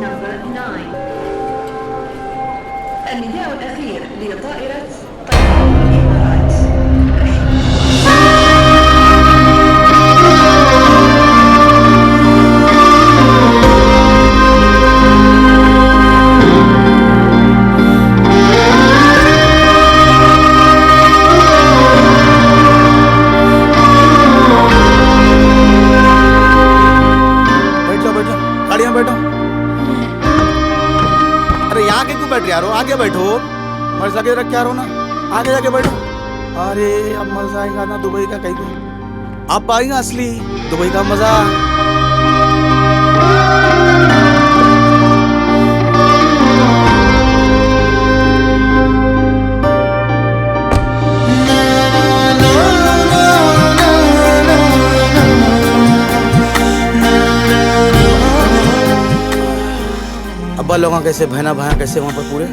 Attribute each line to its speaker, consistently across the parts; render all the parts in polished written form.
Speaker 1: number 9. النداء الأخير لطائرة الإمارات.
Speaker 2: बैठ यारो, आगे बैठो। मर्ज लगे रख के आ रहा हो ना, आगे जाके बैठो। अरे अब मजा आएगा ना दुबई का, कहीं को अब आएगा असली दुबई का मजा। अब्बा लोग कैसे, बहना भाया कैसे वहाँ पर पूरे।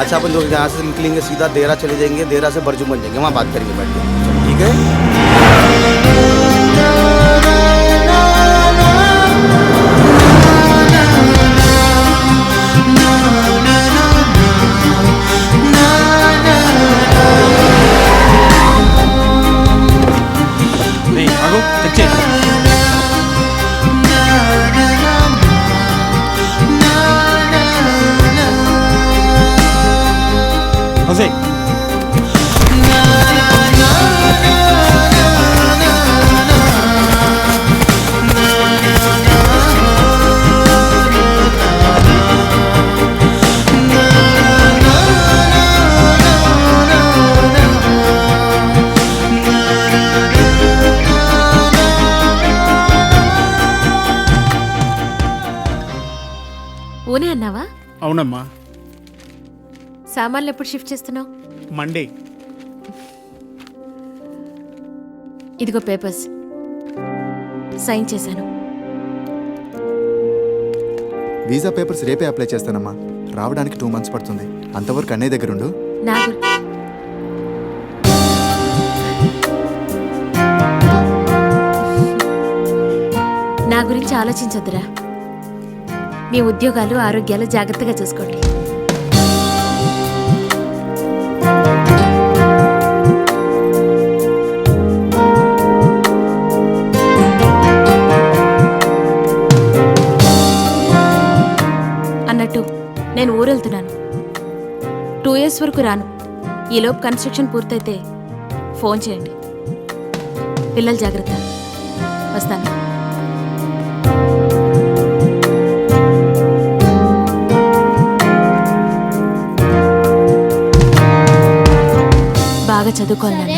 Speaker 2: अच्छा अपन लोग यहाँ से निकलेंगे सीधा देरा चले जाएंगे, देरा से बरजू बन जाएंगे, वहाँ बात करेंगे बैठ के, ठीक है।
Speaker 3: नहीं आगो चल Jose.
Speaker 4: ఓనే అన్నావా?
Speaker 3: అవునమ్మా.
Speaker 4: సామాన్లు ఎప్పుడు షిఫ్ట్ చేస్తున్నావు?
Speaker 3: మండే.
Speaker 4: ఇదిగో పేపర్స్ సైన్ చేశాను.
Speaker 5: వీసా పేపర్స్ రేపే అప్లై చేస్తానమ్మా, రావడానికి 2 months పడుతుంది. అంతవరకు అన్నయ్య దగ్గర ఉండు.
Speaker 4: నా గురించి ఆలోచించొద్దురా. మీ ఉద్యోగాలు ఆరోగ్యాలు జాగ్రత్తగా చూసుకోండి. అన్నట్టు నేను ఊరెళ్తున్నాను. 2 years వరకు రాను. ఈలోపు కన్స్ట్రక్షన్ పూర్తయితే ఫోన్ చేయండి. పిల్లలు జాగ్రత్త. వస్తాను. బాగా చదువుకోవాలి,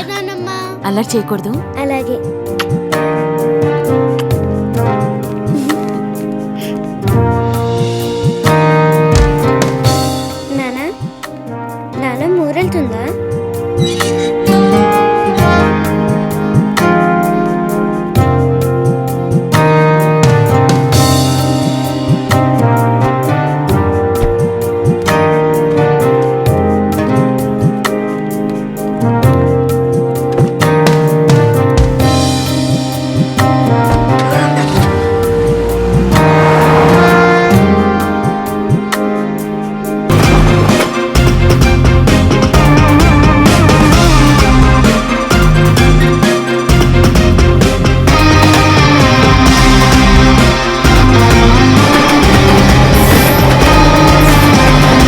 Speaker 4: అల్లరి చేయకూడదు.